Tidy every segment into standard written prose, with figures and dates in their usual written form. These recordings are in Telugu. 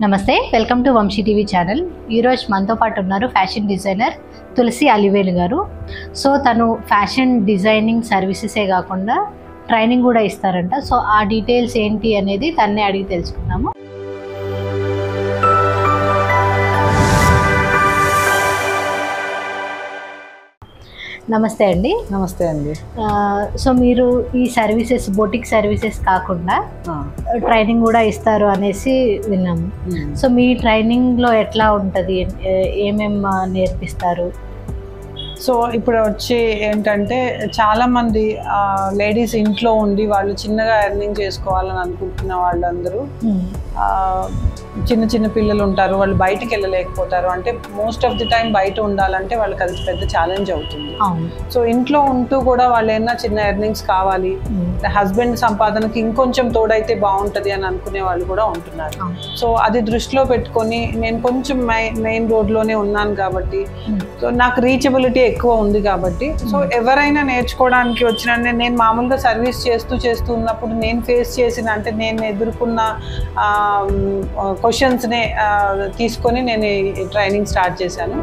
నమస్తే, welcome to Vamshi TV channel. ఈరోజు మనతో పాటు ఉన్నారు ఫ్యాషన్ డిజైనర్ తులసి అలివేలు గారు. సో తను ఫ్యాషన్ డిజైనింగ్ సర్వీసెసే కాకుండా ట్రైనింగ్ కూడా ఇస్తారంట. సో ఆ డీటెయిల్స్ ఏంటి అనేది తన్నే అడిగి తెలుసుకుందాము. నమస్తే అండి. నమస్తే అండి. సో మీరు ఈ సర్వీసెస్ బొటిక్ సర్వీసెస్ కాకుండా ట్రైనింగ్ కూడా ఇస్తారు అనేసి విన్నాము. సో మీ ట్రైనింగ్లో ఎట్లా ఉంటుంది, ఏమేం నేర్పిస్తారు? సో ఇప్పుడు వచ్చి ఏంటంటే చాలామంది లేడీస్ ఇంట్లో ఉండి వాళ్ళు చిన్నగా ఎర్నింగ్ చేసుకోవాలని అనుకుంటున్న వాళ్ళందరూ చిన్న చిన్న పిల్లలు ఉంటారు, వాళ్ళు బయటికి వెళ్ళలేకపోతారు. అంటే మోస్ట్ ఆఫ్ ది టైం బయట ఉండాలంటే వాళ్ళకి అది పెద్ద ఛాలెంజ్ అవుతుంది. సో ఇంట్లో ఉంటూ కూడా వాళ్ళు ఏమన్నా చిన్న ఎర్నింగ్స్ కావాలి, హస్బెండ్ సంపాదనకి ఇంకొంచెం తోడైతే బాగుంటుంది అని అనుకునే వాళ్ళు కూడా ఉంటున్నారు. సో అది దృష్టిలో పెట్టుకొని నేను కొంచెం మెయిన్ రోడ్లోనే ఉన్నాను కాబట్టి, సో నాకు రీచబిలిటీ ఎక్కువ ఉంది కాబట్టి, సో ఎవరైనా నేర్చుకోవడానికి వచ్చిన నేను మామూలుగా సర్వీస్ చేస్తూ ఉన్నప్పుడు నేను ఫేస్ చేసిన, అంటే నేను ఎదుర్కొన్న క్వశ్చన్స్నే తీసుకొని నేను ట్రైనింగ్ స్టార్ట్ చేశాను.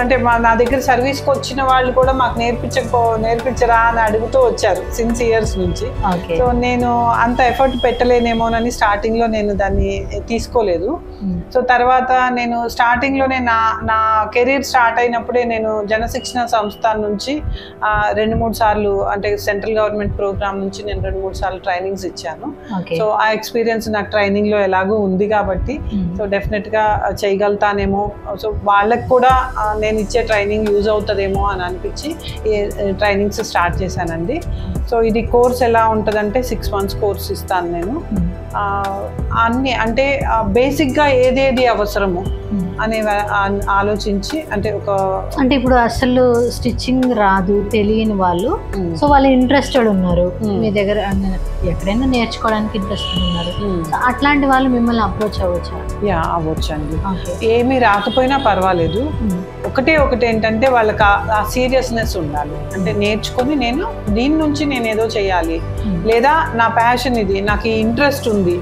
అంటే నా దగ్గర సర్వీస్కి వచ్చిన వాళ్ళు కూడా మాకు నేర్పించరా అని అడుగుతూ వచ్చారు సిన్స్ ఇయర్స్ నుంచి. సో నేను అంత ఎఫర్ట్ పెట్టలేనేమోనని స్టార్టింగ్లో నేను దాన్ని తీసుకోలేదు. సో తర్వాత నేను స్టార్టింగ్లోనే నా కెరీర్ స్టార్ట్ అయినప్పుడే నేను జనశిక్షణ సంస్థ నుంచి 2-3 సార్లు, అంటే సెంట్రల్ గవర్నమెంట్ ప్రోగ్రామ్ నుంచి నేను 2-3 సార్లు ట్రైనింగ్స్ ఇచ్చాను. సో ఆ ఎక్స్పీరియన్స్ నాకు ట్రైనింగ్లో ఎలాగో ఉంది కాబట్టి సో డెఫినెట్గా చేయగలుగుతానేమో, సో వాళ్ళకి కూడా నేను ఇచ్చే ట్రైనింగ్ యూజ్ అవుతుందేమో అని అనిపించి ఈ ట్రైనింగ్స్ స్టార్ట్ చేశానండి. సో ఇది కోర్స్ ఎలా ఉంటుందంటే 6 months కోర్స్ ఇస్తాను నేను. అన్ని అంటే బేసిక్గా ఏదేది అవసరము అనే ఆలోచించి, అంటే ఇప్పుడు అసలు స్టిచ్చింగ్ రాదు తెలియని వాళ్ళు, సో వాళ్ళు ఇంట్రెస్టెడ్ ఉన్నారు మీ దగ్గర, ఎక్కడైనా నేర్చుకోవడానికి ఇంట్రెస్టెడ్ ఉన్నారు, అట్లాంటి వాళ్ళు మిమ్మల్ని అప్రోచ్ అవ్వచ్చు? అవ్వచ్చు అండి. ఏమీ రాకపోయినా పర్వాలేదు. ఒకటే ఏంటంటే వాళ్ళకి ఆ సీరియస్నెస్ ఉండాలి. అంటే నేర్చుకొని నేను దీని నుంచి నేను ఏదో చేయాలి, లేదా నా ప్యాషన్ ఇది, నాకు ఈ ఇంట్రెస్ట్ ఉంది,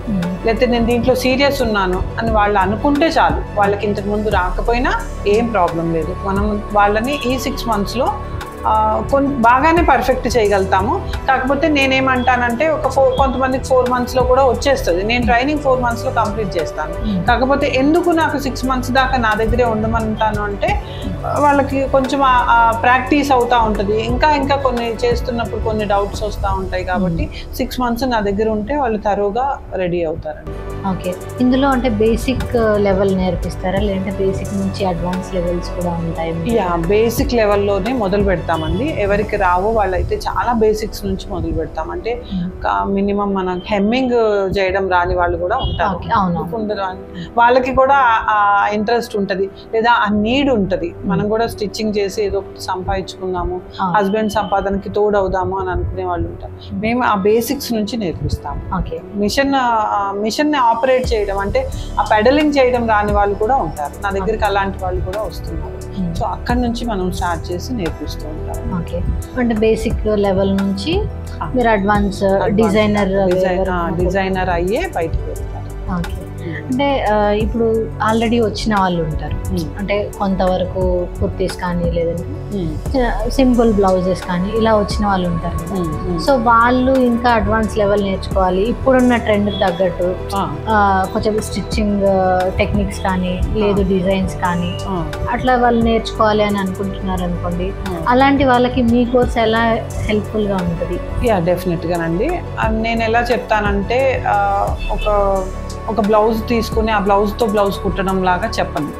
లేకపోతే నేను దీంట్లో సీరియస్ ఉన్నాను అని వాళ్ళు అనుకుంటే చాలు. వాళ్ళకి ఇంతకు ముందు రాకపోయినా ఏం ప్రాబ్లం లేదు. మనం వాళ్ళని ఈ 6 monthsలో బాగానే పర్ఫెక్ట్ చేయగలుగుతాము. కాకపోతే నేనేమంటానంటే కొంతమందికి 4 monthsలో కూడా వచ్చేస్తుంది. నేను ట్రైనింగ్ 4 monthsలో కంప్లీట్ చేస్తాను. కాకపోతే ఎందుకు నాకు 6 months దాకా నా దగ్గరే ఉండమంటాను అంటే, వాళ్ళకి కొంచెం ప్రాక్టీస్ అవుతూ ఉంటుంది. ఇంకా కొన్ని చేస్తున్నప్పుడు కొన్ని డౌట్స్ వస్తూ ఉంటాయి కాబట్టి 6 months నా దగ్గర ఉంటే వాళ్ళు తరోగా రెడీ అవుతారండి. ఓకే. ఇందులో అంటే బేసిక్ లెవెల్ నేర్పిస్తారా, లేదంటే బేసిక్ నుంచి అడ్వాన్స్ లెవెల్స్ కూడా ఉంటాయి? బేసిక్ లెవెల్లోనే మొదలు పెడతామండి. ఎవరికి రావో వాళ్ళైతే చాలా బేసిక్స్ నుంచి మొదలు పెడతాం. అంటే మినిమం మన హెమ్మింగ్ చేయడం రాని వాళ్ళు కూడా ఉంటారు. వాళ్ళకి కూడా ఆ ఇంట్రెస్ట్ ఉంటుంది, లేదా ఆ నీడ్ ఉంటుంది. మనం కూడా స్టిచ్చింగ్ చేసి ఏదో సంపాదించుకుందాము, హస్బెండ్ సంపాదనకి తోడవుదాము అని అనుకునే వాళ్ళు ఉంటారు. మేము ఆ బేసిక్స్ నుంచి నేర్పిస్తాము. మిషన్ ఆపరేట్ చేయడం, అంటే ఆ పెడలింగ్ చేయడం రాని వాళ్ళు కూడా ఉంటారు నా దగ్గరికి. అలాంటి వాళ్ళు కూడా వస్తున్నారు. సో అక్కడి నుంచి మనం స్టార్ట్ చేసి నేర్పిస్తూ ఉంటాం. ఓకే. అంటే బేసిక్ లెవెల్ నుంచి మీరు అడ్వాన్స్ డిజైనర్ అయ్యే బయటకు వెళ్తారు. ఓకే. అంటే ఇప్పుడు ఆల్రెడీ వచ్చిన వాళ్ళు ఉంటారు, అంటే కొంతవరకు కుర్తీస్ కానీ, లేదంటే సింపుల్ బ్లౌజెస్ కానీ ఇలా వచ్చిన వాళ్ళు ఉంటారు కదా. సో వాళ్ళు ఇంకా అడ్వాన్స్ లెవెల్ నేర్చుకోవాలి, ఇప్పుడున్న ట్రెండ్ తగ్గట్టు కొంచెం స్టిచ్చింగ్ టెక్నిక్స్ కానీ, లేదు డిజైన్స్ కానీ అట్లా వాళ్ళు నేర్చుకోవాలి అని అనుకుంటున్నారు అనుకోండి, అలాంటి వాళ్ళకి మీ కోర్స్ ఎలా హెల్ప్ఫుల్గా ఉంటుంది? డెఫినెట్గానండి. నేను ఎలా చెప్తానంటే, ఒక బ్లౌజ్ తీసుకుని ఆ బ్లౌజ్తో బ్లౌజ్ కుట్టడం లాగా చెప్పండి.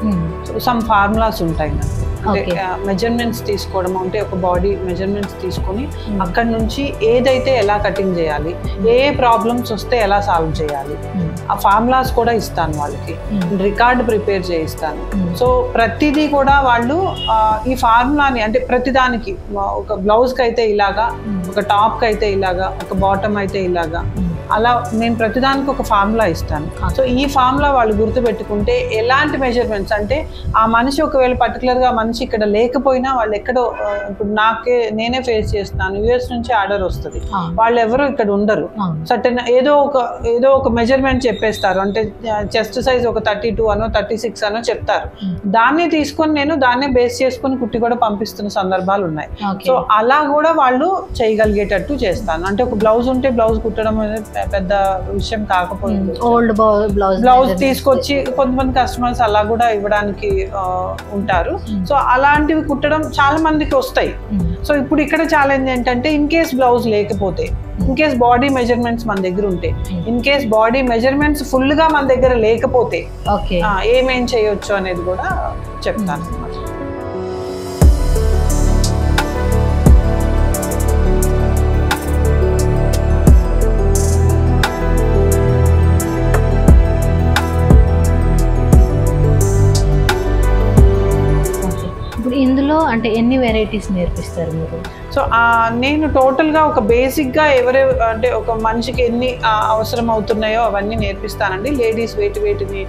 సమ్ ఫార్ములాస్ ఉంటాయి నాకు. అంటే మెజర్మెంట్స్ తీసుకోవడం, అంటే ఒక బాడీ మెజర్మెంట్స్ తీసుకొని అక్కడి నుంచి ఏదైతే ఎలా కటింగ్ చేయాలి, ఏ ప్రాబ్లమ్స్ వస్తే ఎలా సాల్వ్ చేయాలి, ఆ ఫార్ములాస్ కూడా ఇస్తాను వాళ్ళకి. రికార్డ్ ప్రిపేర్ చేయిస్తాను. సో ప్రతిదీ కూడా వాళ్ళు ఈ ఫార్ములాని, అంటే ప్రతిదానికి ఒక బ్లౌజ్కి అయితే ఇలాగా, ఒక టాప్కి అయితే ఇలాగా, ఒక బాటమ్ అయితే ఇలాగా, అలా నేను ప్రతిదానికి ఒక ఫార్ములా ఇస్తాను. సో ఈ ఫార్ములా వాళ్ళు గుర్తుపెట్టుకుంటే ఎలాంటి మెజర్మెంట్స్ అంటే ఆ మనిషి ఒకవేళ పర్టికులర్గా మనిషి ఇక్కడ లేకపోయినా వాళ్ళు ఎక్కడో ఇప్పుడు నేనే ఫేస్ చేస్తున్నాను, యుఎస్ నుంచి ఆర్డర్ వస్తుంది, వాళ్ళు ఎవరు ఇక్కడ ఉండరు, సర్టెన్ ఏదో ఒక మెజర్మెంట్ చెప్పేస్తారు, అంటే చెస్ట్ సైజ్ ఒక 32 అనో 36 అనో చెప్తారు, దాన్ని తీసుకొని నేను దాన్నే బేస్ చేసుకొని కుట్టి కూడా పంపిస్తున్న సందర్భాలు ఉన్నాయి. సో అలా కూడా వాళ్ళు చేయగలిగేటట్టు చేస్తాను. అంటే ఒక బ్లౌజ్ ఉంటే బ్లౌజ్ కుట్టడం అనేది పెద్ద విషయం కాకపోయింది, ఓల్డ్ బ్లౌజ్ తీసుకొచ్చి కొంతమంది కస్టమర్స్ అలా కూడా ఇవ్వడానికి ఉంటారు. సో అలాంటివి కుట్టడం చాలా మందికి వస్తాయి. సో ఇప్పుడు ఇక్కడ ఛాలెంజ్ ఏంటంటే ఇన్ కేస్ బ్లౌజ్ లేకపోతే, ఇన్ కేస్ బాడీ మెజర్మెంట్స్ మన దగ్గర ఉంటే, in case body measurements full గా మన దగ్గర లేకపోతే ఏమేం చేయొచ్చు అనేది కూడా చెప్తాను. ఇందులో అంటే ఎన్ని వెరైటీస్ నేర్పిస్తారు మీరు? సో నేను టోటల్గా ఒక బేసిక్గా అంటే ఒక మనిషికి ఎన్ని అవసరం అవుతున్నాయో అవన్నీ నేర్పిస్తానండి. లేడీస్ వేటిని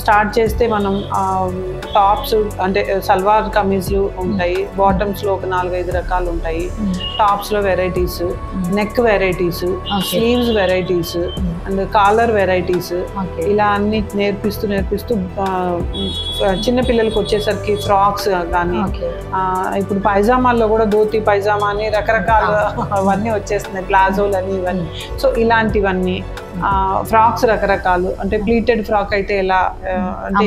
స్టార్ట్ చేస్తే మనం టాప్స్ అంటే సల్వార్ కమీజ్లు ఉంటాయి, బాటమ్స్లో ఒక 4-5 రకాలు ఉంటాయి, టాప్స్లో varieties, neck varieties, sleeves varieties and collar varieties, ఇలా అన్ని నేర్పిస్తూ చిన్న పిల్లలకి వచ్చేసరికి ఫ్రాక్స్ కానీ, ఇప్పుడు పైజామాల్లో కూడా ధోతి పైజామా అని రకరకాల అవన్నీ వచ్చేస్తున్నాయి, ప్లాజోలు అని ఇవన్నీ. సో ఇలాంటివన్నీ ఫ్రాక్స్ రకరకాలు, అంటే ప్లీటెడ్ ఫ్రాక్ అయితే ఎలా, అంటే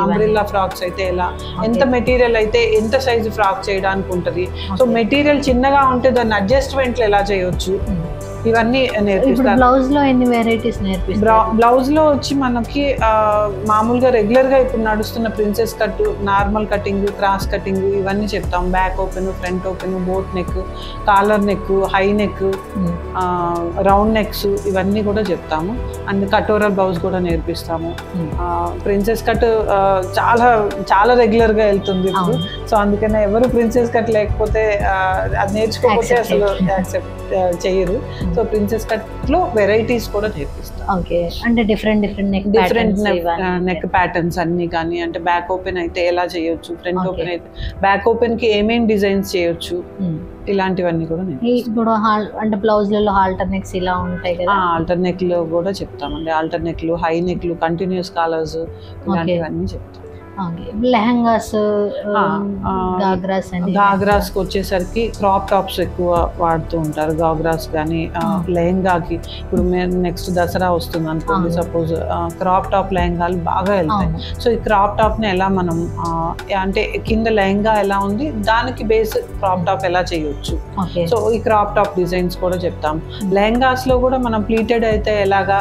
అంబ్రెల్లా ఫ్రాక్స్ అయితే ఎలా, ఎంత మెటీరియల్ అయితే ఎంత సైజు ఫ్రాక్ చేయడానికి ఉంటుంది, సో మెటీరియల్ చిన్నగా ఉంటే దాన్ని అడ్జస్ట్మెంట్లు ఎలా చేయొచ్చు, ఇవన్నీ నేర్పిస్తారు. బ్లౌజ్ లో ఎన్ని వెరైటీస్ నేర్పిస్తారు? బ్లౌజ్ లో వచ్చి మనకి మామూలుగా రెగ్యులర్ గా ఇప్పుడు నడుస్తున్న princess cut, normal cutting, cross cutting ఇవన్నీ చెప్తాం. Back open, front open, boat neck, collar neck, high neck, round next ఇవన్నీ కూడా చెప్తాము. అండ్ కటోరల్ బ్లౌజ్ కూడా నేర్పిస్తాము. ప్రిన్సెస్ కట్ చాలా రెగ్యులర్ గా వెళ్తుంది ఇప్పుడు, సో అందుకనే ఎవరు ప్రిన్సెస్ కట్ లేకపోతే అది నేర్చుకోకపోతే అసలు యాక్సెప్ట్ చేయరు. సో ప్రిన్సెస్ కట్ లో వెరైటీస్ కూడా నేర్పిస్తాం. ఓకే, అంటే డిఫరెంట్ నెక్ ప్యాటర్న్స్ అన్ని కానీ, అంటే బ్యాక్ ఓపెన్ అయితే ఎలా చేయొచ్చు, ఫ్రంట్ ఓపెన్ అయితే బ్యాక్ ఓపెన్ కి ఏమేం డిజైన్స్ చేయొచ్చు, ఇలాంటివన్నీ కూడా ఇప్పుడు అంటే బ్లౌజ్లలో ఆల్టర్ నెక్స్ ఇలా ఉంటాయి కదా, ఆల్టర్ నెక్ లో కూడా చెప్తామండి. ఆల్టర్ నెక్లు, హై నెక్లు, కంటిన్యూస్ కాలర్స్ ఇలాంటివన్నీ చెప్తాం. లెహంగాస్, గాగ్రాస్ కి వచ్చేసరికి క్రాప్ టాప్స్ ఎక్కువ వాడుతూ ఉంటారు. గాగ్రాస్ కానీ లెహంగాకి ఇప్పుడు నెక్స్ట్ దసరా వస్తుంది అనుకోండి, సపోజ్ క్రాప్ టాప్ లెహంగాలు బాగా వెళ్తాయి. సో ఈ క్రాప్ టాప్ ని ఎలా మనం అంటే కింద లెహంగా ఎలా ఉంది దానికి బేస్ క్రాప్ టాప్ ఎలా చేయొచ్చు, సో ఈ క్రాప్ టాప్ డిజైన్స్ కూడా చెప్తాం. లెహంగాస్ లో కూడా మనం ప్లీటెడ్ అయితే ఎలాగా,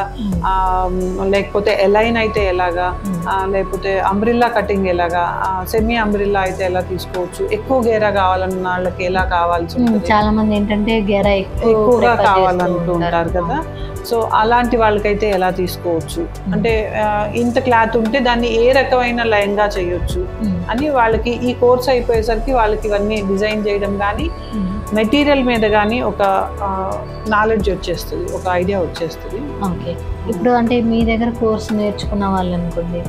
లేకపోతే ఎలైన్ అయితే ఎలాగా, లేకపోతే అంబ్రిల్లా కటింగ్ ఎలాగా, సెమీ అంబ్రిల్లా అయితే ఎలా తీసుకోవచ్చు, ఎక్కువ గేరా కావాలన్న వాళ్ళకి ఎలా కావాల్సి ఉంటుంది. చాలా మంది ఏంటంటే గేరా ఎక్కువగా కావాలంటూ ఉంటారు కదా, సో అలాంటి వాళ్ళకైతే ఎలా తీసుకోవచ్చు, అంటే ఇంత క్లాత్ ఉంటే దాన్ని ఏ రకమైన లెహంగా చేయొచ్చు అని వాళ్ళకి ఈ కోర్స్ అయిపోయేసరికి వాళ్ళకి ఇవన్నీ డిజైన్ చేయడం కానీ, మెటీరియల్ మీద కానీ ఒక నాలెడ్జ్ వచ్చేస్తుంది, ఒక ఐడియా వచ్చేస్తుంది. ఓకే, ఇప్పుడు అంటే మీ దగ్గర కోర్స్ నేర్చుకున్న వాళ్ళు అనుకోండి,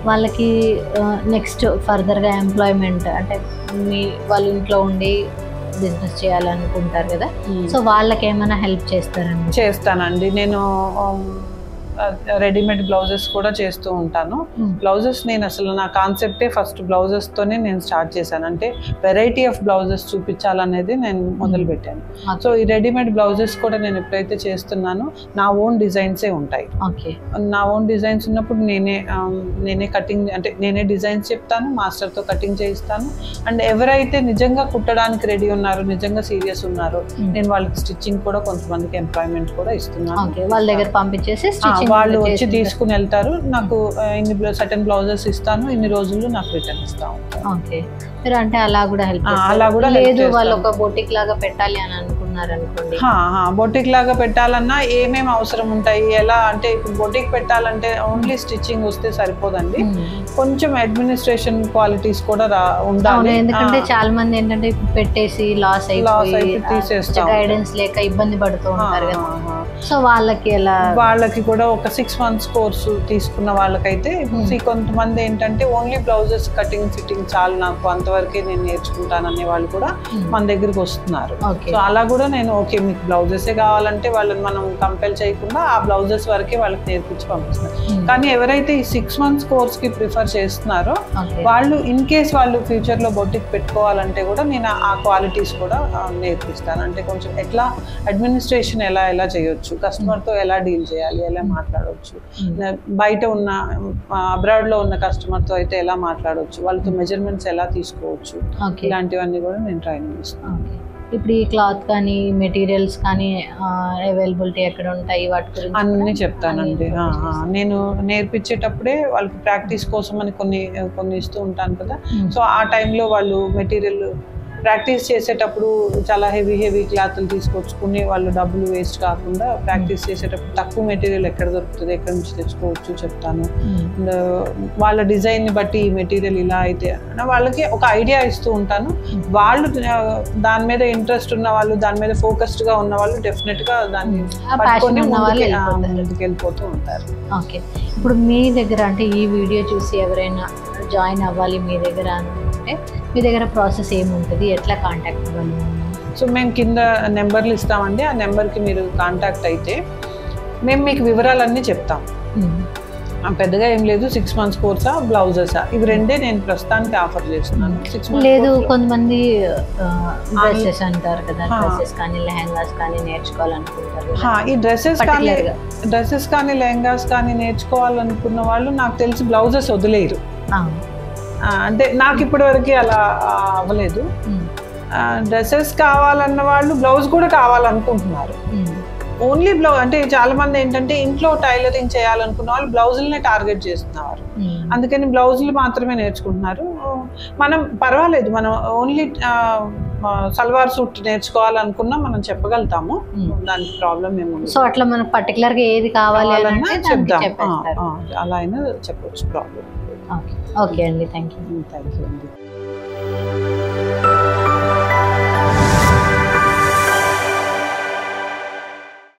వాళ్ళకి నెక్స్ట్ ఫర్దర్గా ఎంప్లాయ్మెంట్ అంటే వాళ్ళ ఇంట్లో ఉండి బిజినెస్ చేయాలనుకుంటారు కదా, సో వాళ్ళకి ఏమైనా హెల్ప్ చేస్తానండి. నేను రెడీమేడ్ బ్లౌజెస్ కూడా చేస్తూ ఉంటాను. బ్లౌజెస్ నేను అసలు నా కాన్సెప్టే ఫస్ట్ బ్లౌజెస్ తోనే నేను స్టార్ట్ చేశాను, అంటే వెరైటీ ఆఫ్ బ్లౌజెస్ చూపించాలనేది నేను మొదలు పెట్టాను. సో ఈ రెడీమేడ్ బ్లౌజెస్ కూడా నేను ఎప్పుడైతే చేస్తున్నానో నా ఓన్ డిజైన్సే ఉంటాయి. నా ఓన్ డిజైన్స్ ఉన్నప్పుడు నేనే కటింగ్, అంటే నేనే డిజైన్స్ చెప్తాను, మాస్టర్తో కటింగ్ చేయిస్తాను. అండ్ ఎవరైతే నిజంగా కుట్టడానికి రెడీ ఉన్నారో, నిజంగా సీరియస్ ఉన్నారో, నేను వాళ్ళకి స్టిచ్చింగ్ కూడా కొంతమందికి ఎంప్లాయ్మెంట్ కూడా ఇస్తున్నాను. వాళ్ళ దగ్గర పంపించేసి వాళ్ళు వచ్చి తీసుకుని వెళ్తారు, నాకు ఇన్ని సర్టెన్ బ్లౌజెస్ ఇస్తాను, ఇన్ని రోజుల్లో నాకు రిటర్న్ ఇస్తా ఉంటాను. మీరు అంటే అలా కూడా హెల్ప్, అలా కూడా లేదు వాళ్ళు ఒక బొటిక్ లాగా పెట్టాలి అని అనుకున్నారు అనుకోండి, బొటిక్ లాగా పెట్టాలన్నా ఏమేమి అవసరం ఉంటాయి, ఎలా అంటే ఇప్పుడు బొటిక్ పెట్టాలంటే ఓన్లీ స్టిచ్చింగ్ వస్తే సరిపోదండి, కొంచెం అడ్మినిస్ట్రేషన్ క్వాలిటీస్ కూడా ఉండాలి. ఎందుకంటే చాలా మంది ఏంటంటే పెట్టేసి లాస్ అయిపోయి తీసేస్తారు, గైడెన్స్ లేక ఇబ్బంది పడుతూ ఉంటారు కదా. సో వాళ్ళకి ఎలా? వాళ్ళకి కూడా ఒక 6 months కోర్సు తీసుకున్న వాళ్ళకైతే కొంతమంది ఏంటంటే ఓన్లీ బ్లౌజెస్ కటింగ్ ఫిట్టింగ్ చాలు నాకు అంతవరకే నేను నేర్చుకుంటాను అనే వాళ్ళు కూడా మన దగ్గరికి వస్తున్నారు. సో అలా కూడా నేను ఓకే మీకు బ్లౌజెసే కావాలంటే వాళ్ళని మనం కంపెల్ చేయకుండా ఆ బ్లౌజెస్ వరకే వాళ్ళకి నేర్పించి పంపిస్తున్నాను. కానీ ఎవరైతే ఈ 6 months కోర్స్ కి ప్రిఫర్ చేస్తున్నారో వాళ్ళు ఇన్ కేస్ వాళ్ళు ఫ్యూచర్ లో బొటిక్ పెట్టుకోవాలంటే కూడా నేను ఆ క్వాలిటీస్ కూడా నేర్పిస్తాను. అంటే కొంచెం ఎట్లా అడ్మినిస్ట్రేషన్ ఎలా చేయొచ్చు, కస్టమర్ తో ఎలా డీల్ చేయాలి, ఎలా మాట్లాడవచ్చు, బయట ఉన్న అబ్రాడ్ లో ఉన్న కస్టమర్ తో అయితే ఎలా మాట్లాడవచ్చు, వాళ్ళతో మెజర్మెంట్స్ ఎలా తీసుకోవచ్చు, ఇలాంటివన్నీ కూడా నేను ట్రైనింగ్ ఇస్తాను. ఇప్పుడు ఈ క్లాత్ కానీ మెటీరియల్స్ కానీ అవైలబిలిటీ ఎక్కడ ఉంటాయి వాటి గురించి అన్నీ చెప్తానండి. నేను నేర్పించేటప్పుడే వాళ్ళకి ప్రాక్టీస్ కోసం అని కొన్ని ఇస్తూ ఉంటాను కదా. సో ఆ టైంలో వాళ్ళు మెటీరియల్ ప్రాక్టీస్ చేసేటప్పుడు చాలా హెవీ క్లాత్లు తీసుకొచ్చుకుని వాళ్ళు డబ్బులు వేస్ట్ కాకుండా ప్రాక్టీస్ చేసేటప్పుడు తక్కువ మెటీరియల్ ఎక్కడ దొరుకుతుంది, ఎక్కడి నుంచి తెచ్చుకోవచ్చు చెప్తాను. వాళ్ళ డిజైన్ని బట్టి ఈ మెటీరియల్ ఇలా అయితే వాళ్ళకి ఒక ఐడియా ఇస్తూ ఉంటాను. వాళ్ళు దాని మీద ఇంట్రెస్ట్ ఉన్న వాళ్ళు, దాని మీద ఫోకస్డ్గా ఉన్న వాళ్ళు డెఫినెట్గా దాన్ని పట్టుకొని ముందుకు వెళ్ళిపోతూ ఉంటారు. ఓకే, ఇప్పుడు మీ దగ్గర అంటే ఈ వీడియో చూసి ఎవరైనా జాయిన్ అవ్వాలి మీ దగ్గర అంటే మీ దగ్గర ప్రాసెస్ ఏముంటుంది, ఎట్లా కాంటాక్ట్ అవ్వాలి? సో మేము కింద నెంబర్లు ఇస్తామండి. ఆ నెంబర్కి మీరు కాంటాక్ట్ అయితే మేము మీకు వివరాలన్నీ చెప్తాం. పెద్దగా ఏం లేదు, 6 months కోర్సా బ్లౌజెసా ఇవి రెండే నేను ప్రస్తుతానికి ఆఫర్ చేస్తున్నాను. 6 months లేదు కొంతమంది డ్రెస్సెస్ అంటారు కదా, డ్రెస్సెస్ కానీ లెహంగాస్ కానీ నేర్చుకోవాలనుకుంటారు. ఈ డ్రెస్సెస్ కానీ లెహంగాస్ కానీ నేర్చుకోవాలనుకున్న వాళ్ళు నాకు తెలిసి బ్లౌజెస్ వదిలేరు. అంటే నాకు ఇప్పటి వరకు అలా అవ్వలేదు. డ్రెస్సెస్ కావాలన్న వాళ్ళు బ్లౌజ్ కూడా కావాలనుకుంటున్నారు. ఓన్లీ బ్లౌజ్ అంటే చాలా మంది ఏంటంటే ఇంట్లో టైలరింగ్ చేయాలనుకున్న వాళ్ళు బ్లౌజులనే టార్గెట్ చేస్తున్నారు. అందుకని బ్లౌజులు మాత్రమే నేర్చుకుంటున్నారు. మనం పర్వాలేదు, మనం ఓన్లీ సల్వార్ సూట్ నేర్చుకోవాలనుకున్నా మనం చెప్పగలుగుతాము, దానికి ప్రాబ్లం ఏముంది. సో అట్లా మనకు పర్టికులర్ గా ఏది కావాలన్నా చెప్తాం, అలా అయినా చెప్పొచ్చు, ప్రాబ్లం. ఓకే అండి, థ్యాంక్ యూ అండి.